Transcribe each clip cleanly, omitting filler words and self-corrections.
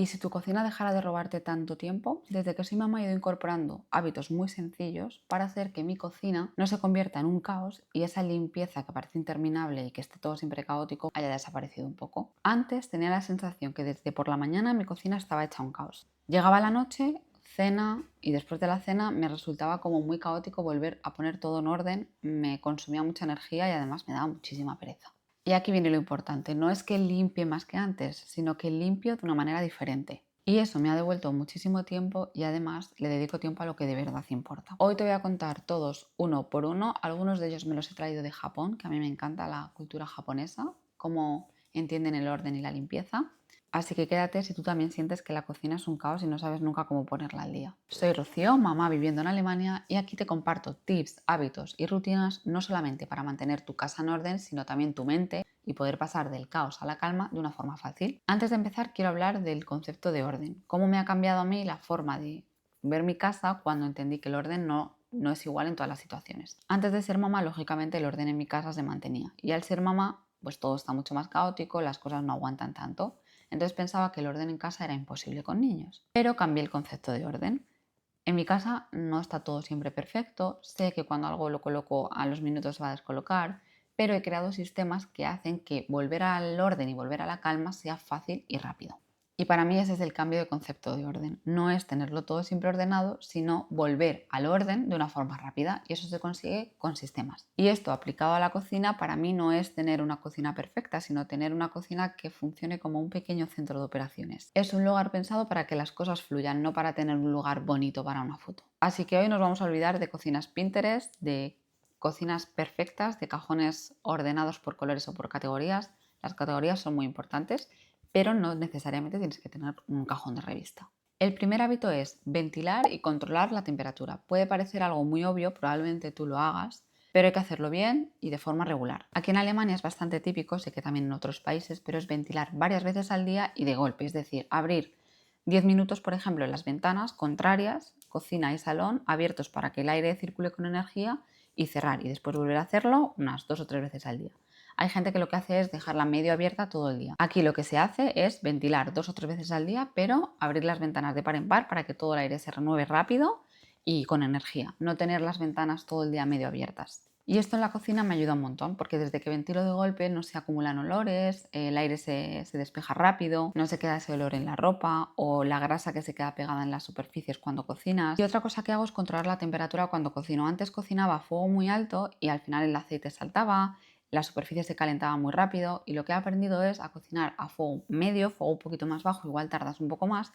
Y si tu cocina dejara de robarte tanto tiempo, desde que soy mamá he ido incorporando hábitos muy sencillos para hacer que mi cocina no se convierta en un caos y esa limpieza que parece interminable y que esté todo siempre caótico haya desaparecido un poco. Antes tenía la sensación que desde por la mañana mi cocina estaba hecha un caos. Llegaba la noche, cena y después de la cena me resultaba como muy caótico volver a poner todo en orden, me consumía mucha energía y además me daba muchísima pereza. Y aquí viene lo importante, no es que limpie más que antes, sino que limpio de una manera diferente. Y eso me ha devuelto muchísimo tiempo y además le dedico tiempo a lo que de verdad importa. Hoy te voy a contar todos uno por uno, algunos de ellos me los he traído de Japón, que a mí me encanta la cultura japonesa, cómo entienden el orden y la limpieza. Así que quédate si tú también sientes que la cocina es un caos y no sabes nunca cómo ponerla al día. Soy Rocío, mamá viviendo en Alemania y aquí te comparto tips, hábitos y rutinas no solamente para mantener tu casa en orden, sino también tu mente y poder pasar del caos a la calma de una forma fácil. Antes de empezar quiero hablar del concepto de orden, cómo me ha cambiado a mí la forma de ver mi casa cuando entendí que el orden no es igual en todas las situaciones. Antes de ser mamá, lógicamente el orden en mi casa se mantenía y al ser mamá pues todo está mucho más caótico, las cosas no aguantan tanto. Entonces pensaba que el orden en casa era imposible con niños. Pero cambié el concepto de orden. En mi casa no está todo siempre perfecto, sé que cuando algo lo coloco a los minutos se va a descolocar, pero he creado sistemas que hacen que volver al orden y volver a la calma sea fácil y rápido. Y para mí ese es el cambio de concepto de orden. No es tenerlo todo siempre ordenado, sino volver al orden de una forma rápida y eso se consigue con sistemas. Y esto aplicado a la cocina para mí no es tener una cocina perfecta, sino tener una cocina que funcione como un pequeño centro de operaciones. Es un lugar pensado para que las cosas fluyan, no para tener un lugar bonito para una foto. Así que hoy nos vamos a olvidar de cocinas Pinterest, de cocinas perfectas, de cajones ordenados por colores o por categorías. Las categorías son muy importantes, pero no necesariamente tienes que tener un cajón de revista. El primer hábito es ventilar y controlar la temperatura. Puede parecer algo muy obvio, probablemente tú lo hagas, pero hay que hacerlo bien y de forma regular. Aquí en Alemania es bastante típico, sé que también en otros países, pero es ventilar varias veces al día y de golpe, es decir, abrir 10 minutos, por ejemplo, en las ventanas contrarias, cocina y salón, abiertos para que el aire circule con energía y cerrar y después volver a hacerlo unas 2 o 3 veces al día. Hay gente que lo que hace es dejarla medio abierta todo el día. Aquí lo que se hace es ventilar 2 o 3 veces al día, pero abrir las ventanas de par en par para que todo el aire se renueve rápido y con energía. No tener las ventanas todo el día medio abiertas. Y esto en la cocina me ayuda un montón porque desde que ventilo de golpe no se acumulan olores, el aire se despeja rápido, no se queda ese olor en la ropa o la grasa que se queda pegada en las superficies cuando cocinas. Y otra cosa que hago es controlar la temperatura cuando cocino. Antes cocinaba a fuego muy alto y al final el aceite saltaba, la superficie se calentaba muy rápido y lo que he aprendido es a cocinar a fuego medio, fuego un poquito más bajo, igual tardas un poco más,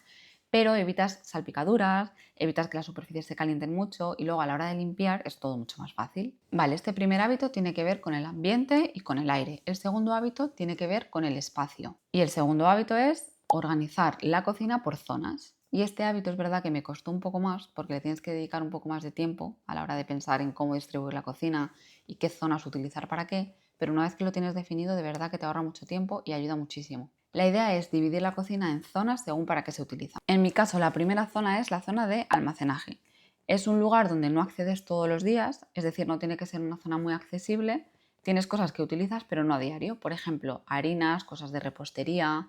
pero evitas salpicaduras, evitas que las superficies se calienten mucho y luego a la hora de limpiar es todo mucho más fácil. Vale, este primer hábito tiene que ver con el ambiente y con el aire. El segundo hábito tiene que ver con el espacio. Y el segundo hábito es organizar la cocina por zonas. Y este hábito es verdad que me costó un poco más porque le tienes que dedicar un poco más de tiempo a la hora de pensar en cómo distribuir la cocina y qué zonas utilizar para qué, pero una vez que lo tienes definido de verdad que te ahorra mucho tiempo y ayuda muchísimo. La idea es dividir la cocina en zonas según para qué se utiliza. En mi caso, la primera zona es la zona de almacenaje. Es un lugar donde no accedes todos los días, es decir, no tiene que ser una zona muy accesible. Tienes cosas que utilizas, pero no a diario. Por ejemplo, harinas, cosas de repostería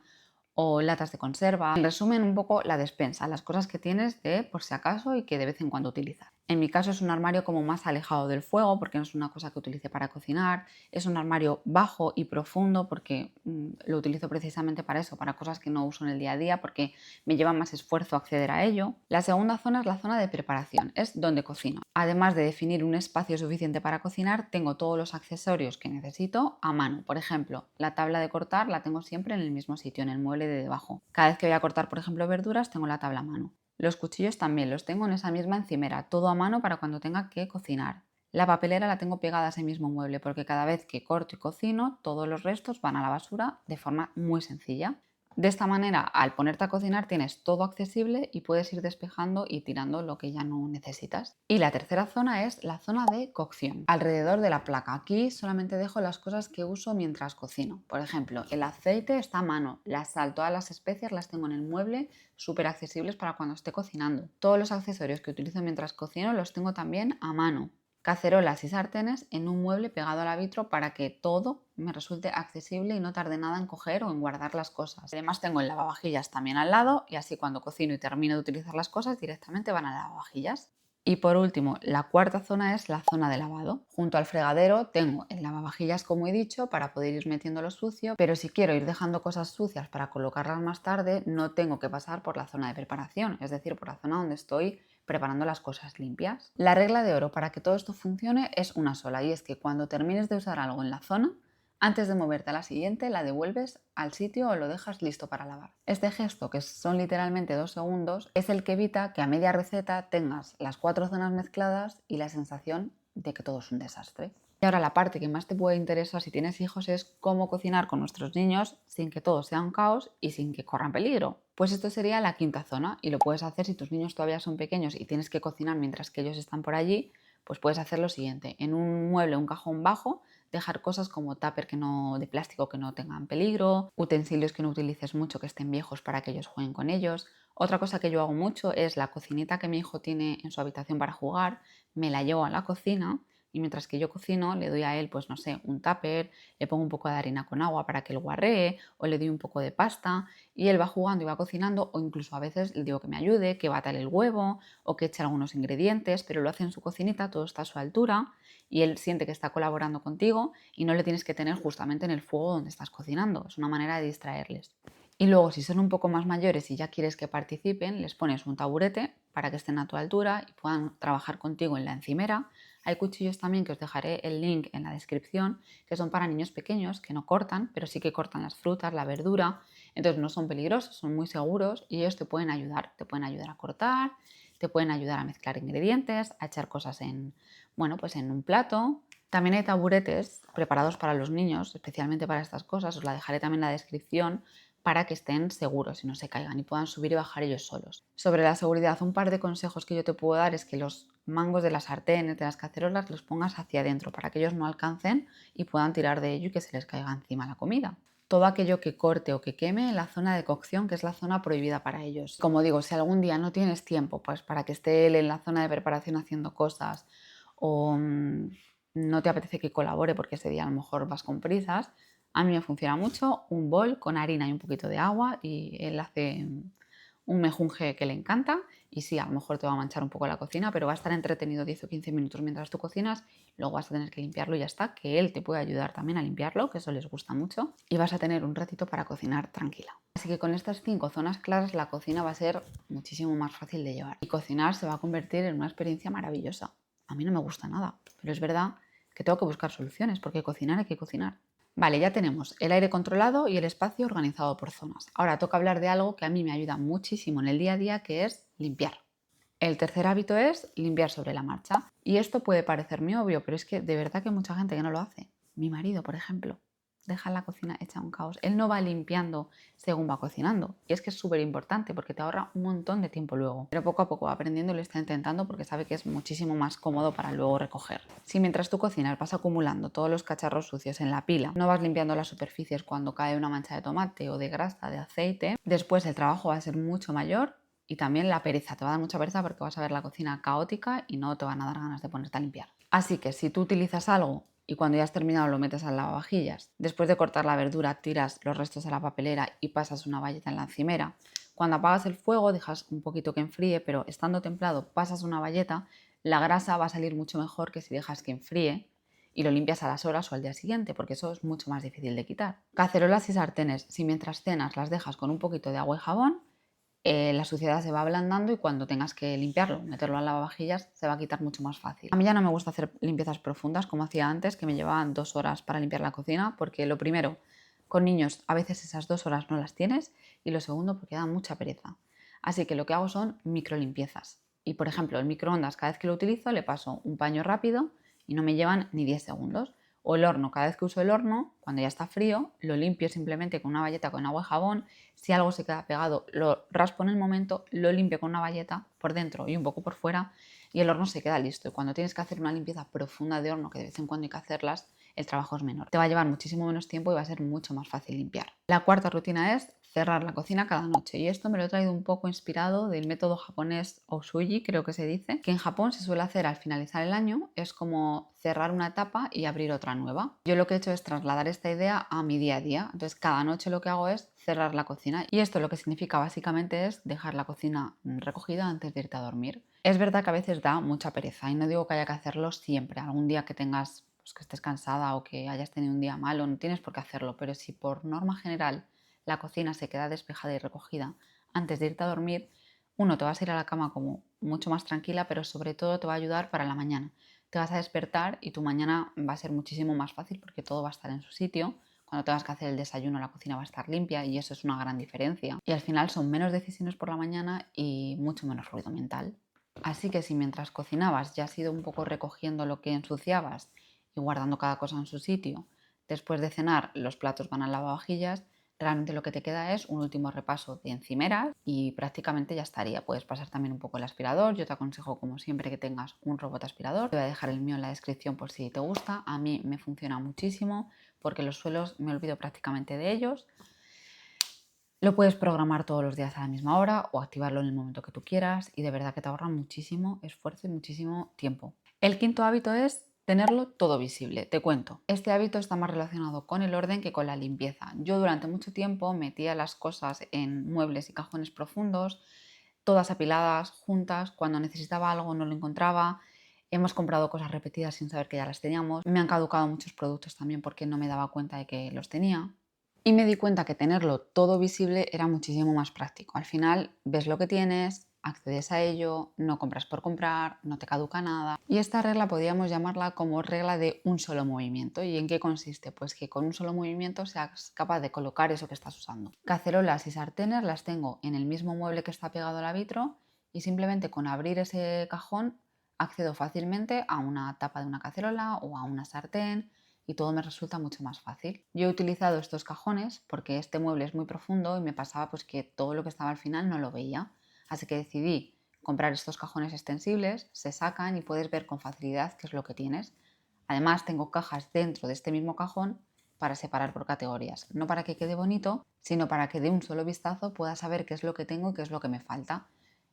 o latas de conserva. En resumen, un poco la despensa, las cosas que tienes de por si acaso y que de vez en cuando utilizas. En mi caso es un armario como más alejado del fuego porque no es una cosa que utilice para cocinar, es un armario bajo y profundo porque lo utilizo precisamente para eso, para cosas que no uso en el día a día porque me lleva más esfuerzo acceder a ello. La segunda zona es la zona de preparación, es donde cocino. Además de definir un espacio suficiente para cocinar, tengo todos los accesorios que necesito a mano. Por ejemplo, la tabla de cortar la tengo siempre en el mismo sitio, en el mueble de debajo. Cada vez que voy a cortar, por ejemplo, verduras, tengo la tabla a mano. Los cuchillos también los tengo en esa misma encimera, todo a mano para cuando tenga que cocinar. La papelera la tengo pegada a ese mismo mueble porque cada vez que corto y cocino, todos los restos van a la basura de forma muy sencilla. De esta manera, al ponerte a cocinar tienes todo accesible y puedes ir despejando y tirando lo que ya no necesitas. Y la tercera zona es la zona de cocción, alrededor de la placa. Aquí solamente dejo las cosas que uso mientras cocino. Por ejemplo, el aceite está a mano, la sal, todas las especias las tengo en el mueble, súper accesibles para cuando esté cocinando. Todos los accesorios que utilizo mientras cocino los tengo también a mano. cacerolas y sartenes en un mueble pegado al vitro para que todo me resulte accesible y no tarde nada en coger o en guardar las cosas. Además tengo el lavavajillas también al lado y así cuando cocino y termino de utilizar las cosas directamente van al lavavajillas. Y por último, la cuarta zona es la zona de lavado. Junto al fregadero tengo el lavavajillas, como he dicho, para poder ir metiendo lo sucio, pero si quiero ir dejando cosas sucias para colocarlas más tarde, no tengo que pasar por la zona de preparación, es decir, por la zona donde estoy preparando las cosas limpias. La regla de oro para que todo esto funcione es una sola, y es que cuando termines de usar algo en la zona, antes de moverte a la siguiente, la devuelves al sitio o lo dejas listo para lavar. Este gesto, que son literalmente 2 segundos, es el que evita que a media receta tengas las 4 zonas mezcladas y la sensación de que todo es un desastre. Y ahora la parte que más te puede interesar si tienes hijos es cómo cocinar con nuestros niños sin que todo sea un caos y sin que corran peligro. Pues esto sería la quinta zona y lo puedes hacer si tus niños todavía son pequeños y tienes que cocinar mientras que ellos están por allí, pues puedes hacer lo siguiente. En un mueble, un cajón bajo, dejar cosas como tupper de plástico que no tengan peligro, utensilios que no utilices mucho que estén viejos para que ellos jueguen con ellos. Otra cosa que yo hago mucho es la cocinita que mi hijo tiene en su habitación para jugar, me la llevo a la cocina y mientras que yo cocino le doy a él, pues no sé, un tupper, le pongo un poco de harina con agua para que él guarree o le doy un poco de pasta y él va jugando y va cocinando o incluso a veces le digo que me ayude, que bata el huevo o que eche algunos ingredientes, pero lo hace en su cocinita, todo está a su altura y él siente que está colaborando contigo y no le tienes que tener justamente en el fuego donde estás cocinando. Es una manera de distraerles. Y luego, si son un poco más mayores y ya quieres que participen, les pones un taburete para que estén a tu altura y puedan trabajar contigo en la encimera. Hay cuchillos también que os dejaré el link en la descripción, que son para niños pequeños, que no cortan, pero sí que cortan las frutas, la verdura. Entonces no son peligrosos, son muy seguros y ellos te pueden ayudar. Te pueden ayudar a cortar, te pueden ayudar a mezclar ingredientes, a echar cosas pues en un plato. También hay taburetes preparados para los niños, especialmente para estas cosas. Os la dejaré también en la descripción para que estén seguros y no se caigan y puedan subir y bajar ellos solos. Sobre la seguridad, un par de consejos que yo te puedo dar es que los mangos de las sartenes, de las cacerolas, los pongas hacia adentro para que ellos no alcancen y puedan tirar de ello y que se les caiga encima la comida. Todo aquello que corte o que queme en la zona de cocción, que es la zona prohibida para ellos. Como digo, si algún día no tienes tiempo, pues para que esté él en la zona de preparación haciendo cosas o no te apetece que colabore porque ese día a lo mejor vas con prisas, a mí me funciona mucho un bol con harina y un poquito de agua y él hace un mejunje que le encanta y sí, a lo mejor te va a manchar un poco la cocina, pero va a estar entretenido 10 o 15 minutos mientras tú cocinas, luego vas a tener que limpiarlo y ya está, que él te puede ayudar también a limpiarlo, que eso les gusta mucho, y vas a tener un ratito para cocinar tranquila. Así que con estas 5 zonas claras la cocina va a ser muchísimo más fácil de llevar y cocinar se va a convertir en una experiencia maravillosa. A mí no me gusta nada, pero es verdad que tengo que buscar soluciones porque cocinar hay que cocinar. Vale, ya tenemos el aire controlado y el espacio organizado por zonas. Ahora toca hablar de algo que a mí me ayuda muchísimo en el día a día, que es limpiar. El tercer hábito es limpiar sobre la marcha. Y esto puede parecerme obvio, pero es que de verdad que hay mucha gente que no lo hace. Mi marido, por ejemplo, deja la cocina hecha un caos. Él no va limpiando según va cocinando. Y es que es súper importante porque te ahorra un montón de tiempo luego. Pero poco a poco va aprendiendo y lo está intentando porque sabe que es muchísimo más cómodo para luego recoger. Si mientras tú cocinas vas acumulando todos los cacharros sucios en la pila, no vas limpiando las superficies cuando cae una mancha de tomate o de grasa, de aceite, después el trabajo va a ser mucho mayor y también la pereza. Te va a dar mucha pereza porque vas a ver la cocina caótica y no te van a dar ganas de ponerte a limpiar. Así que si tú utilizas algo y cuando ya has terminado lo metes al lavavajillas, después de cortar la verdura tiras los restos a la papelera y pasas una bayeta en la encimera, cuando apagas el fuego dejas un poquito que enfríe, pero estando templado pasas una bayeta, la grasa va a salir mucho mejor que si dejas que enfríe y lo limpias a las horas o al día siguiente, porque eso es mucho más difícil de quitar. Cacerolas y sartenes, si mientras cenas las dejas con un poquito de agua y jabón, la suciedad se va ablandando y cuando tengas que limpiarlo, meterlo al lavavajillas, se va a quitar mucho más fácil. A mí ya no me gusta hacer limpiezas profundas como hacía antes, que me llevaban 2 horas para limpiar la cocina, porque lo primero, con niños a veces esas 2 horas no las tienes y lo segundo, porque da mucha pereza. Así que lo que hago son micro limpiezas. Y por ejemplo, el microondas, cada vez que lo utilizo le paso un paño rápido y no me llevan ni 10 segundos. O el horno, cada vez que uso el horno, cuando ya está frío, lo limpio simplemente con una bayeta con agua y jabón. Si algo se queda pegado, lo raspo en el momento, lo limpio con una bayeta por dentro y un poco por fuera y el horno se queda listo. Y cuando tienes que hacer una limpieza profunda de horno, que de vez en cuando hay que hacerlas, el trabajo es menor. Te va a llevar muchísimo menos tiempo y va a ser mucho más fácil limpiar. La cuarta rutina es cerrar la cocina cada noche. Y esto me lo he traído un poco inspirado del método japonés Osuji, creo que se dice, que en Japón se suele hacer al finalizar el año. Es como cerrar una etapa y abrir otra nueva. Yo lo que he hecho es trasladar esta idea a mi día a día. Entonces cada noche lo que hago es cerrar la cocina. Y esto lo que significa básicamente es dejar la cocina recogida antes de irte a dormir. Es verdad que a veces da mucha pereza y no digo que haya que hacerlo siempre. Algún día que tengas, pues que estés cansada o que hayas tenido un día malo, no tienes por qué hacerlo. Pero si por norma general la cocina se queda despejada y recogida antes de irte a dormir, uno, te vas a ir a la cama como mucho más tranquila, pero sobre todo te va a ayudar para la mañana. Te vas a despertar y tu mañana va a ser muchísimo más fácil porque todo va a estar en su sitio. Cuando tengas que hacer el desayuno, la cocina va a estar limpia y eso es una gran diferencia. Y al final son menos decisiones por la mañana y mucho menos ruido mental. Así que si mientras cocinabas ya has ido un poco recogiendo lo que ensuciabas y guardando cada cosa en su sitio, después de cenar los platos van al lavavajillas, realmente lo que te queda es un último repaso de encimeras y prácticamente ya estaría. Puedes pasar también un poco el aspirador. Yo te aconsejo, como siempre, que tengas un robot aspirador. Te voy a dejar el mío en la descripción por si te gusta. A mí me funciona muchísimo porque los suelos me olvido prácticamente de ellos. Lo puedes programar todos los días a la misma hora o activarlo en el momento que tú quieras y de verdad que te ahorra muchísimo esfuerzo y muchísimo tiempo. El quinto hábito es tenerlo todo visible. Te cuento, este hábito está más relacionado con el orden que con la limpieza. Yo durante mucho tiempo metía las cosas en muebles y cajones profundos, todas apiladas, juntas. Cuando necesitaba algo no lo encontraba. Hemos comprado cosas repetidas sin saber que ya las teníamos. Me han caducado muchos productos también porque no me daba cuenta de que los tenía. Y me di cuenta que tenerlo todo visible era muchísimo más práctico. Al final ves lo que tienes, accedes a ello, no compras por comprar, no te caduca nada. Y esta regla podríamos llamarla como regla de un solo movimiento. ¿Y en qué consiste? Pues que con un solo movimiento seas capaz de colocar eso que estás usando. Cacerolas y sartenes las tengo en el mismo mueble que está pegado al vitro y simplemente con abrir ese cajón accedo fácilmente a una tapa de una cacerola o a una sartén y todo me resulta mucho más fácil. Yo he utilizado estos cajones porque este mueble es muy profundo y me pasaba pues que todo lo que estaba al final no lo veía. Así que decidí comprar estos cajones extensibles, se sacan y puedes ver con facilidad qué es lo que tienes. Además tengo cajas dentro de este mismo cajón para separar por categorías, no para que quede bonito, sino para que de un solo vistazo pueda saber qué es lo que tengo y qué es lo que me falta.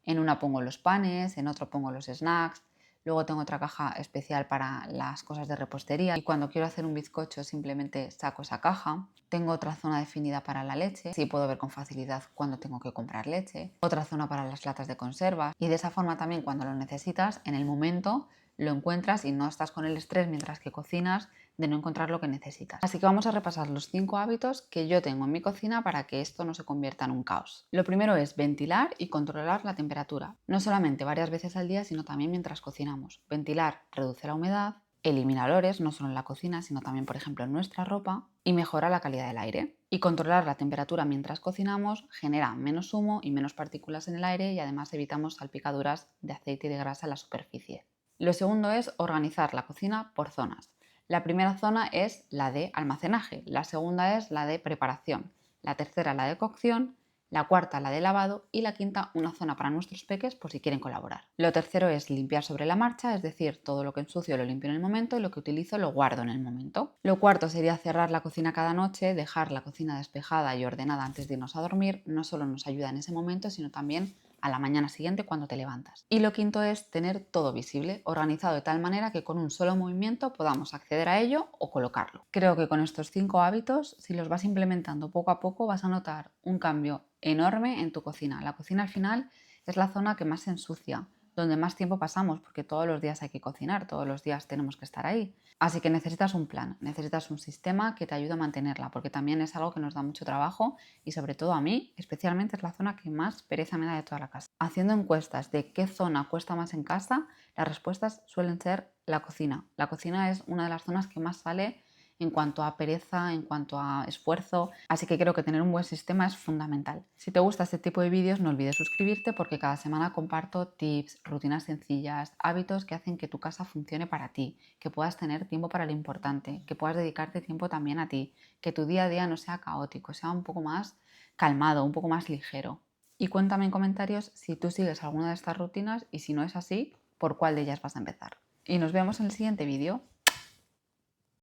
En una pongo los panes, en otro pongo los snacks. Luego tengo otra caja especial para las cosas de repostería y cuando quiero hacer un bizcocho simplemente saco esa caja. Tengo otra zona definida para la leche, así puedo ver con facilidad cuándo tengo que comprar leche. Otra zona para las latas de conservas y de esa forma también cuando lo necesitas, en el momento lo encuentras y no estás con el estrés mientras que cocinas de no encontrar lo que necesitas. Así que vamos a repasar los 5 hábitos que yo tengo en mi cocina para que esto no se convierta en un caos. Lo primero es ventilar y controlar la temperatura, no solamente varias veces al día, sino también mientras cocinamos. Ventilar reduce la humedad, elimina olores, no solo en la cocina, sino también, por ejemplo, en nuestra ropa y mejora la calidad del aire. Y controlar la temperatura mientras cocinamos genera menos humo y menos partículas en el aire y además evitamos salpicaduras de aceite y de grasa en la superficie. Lo segundo es organizar la cocina por zonas. La primera zona es la de almacenaje, la segunda es la de preparación, la tercera la de cocción, la cuarta la de lavado y la quinta una zona para nuestros peques por si quieren colaborar. Lo tercero es limpiar sobre la marcha, es decir, todo lo que ensucio lo limpio en el momento y lo que utilizo lo guardo en el momento. Lo cuarto sería cerrar la cocina cada noche, dejar la cocina despejada y ordenada antes de irnos a dormir, no solo nos ayuda en ese momento, sino también a la mañana siguiente cuando te levantas. Y lo quinto es tener todo visible, organizado de tal manera que con un solo movimiento podamos acceder a ello o colocarlo. Creo que con estos 5 hábitos, si los vas implementando poco a poco, vas a notar un cambio enorme en tu cocina. La cocina al final es la zona que más se ensucia, donde más tiempo pasamos, porque todos los días hay que cocinar, todos los días tenemos que estar ahí. Así que necesitas un plan, necesitas un sistema que te ayude a mantenerla, porque también es algo que nos da mucho trabajo y sobre todo a mí, especialmente es la zona que más pereza me da de toda la casa. Haciendo encuestas de qué zona cuesta más en casa, las respuestas suelen ser la cocina. La cocina es una de las zonas que más sale en cuanto a pereza, en cuanto a esfuerzo, así que creo que tener un buen sistema es fundamental. Si te gusta este tipo de vídeos no olvides suscribirte porque cada semana comparto tips, rutinas sencillas, hábitos que hacen que tu casa funcione para ti, que puedas tener tiempo para lo importante, que puedas dedicarte tiempo también a ti, que tu día a día no sea caótico, sea un poco más calmado, un poco más ligero. Y cuéntame en comentarios si tú sigues alguna de estas rutinas y si no es así, por cuál de ellas vas a empezar. Y nos vemos en el siguiente vídeo.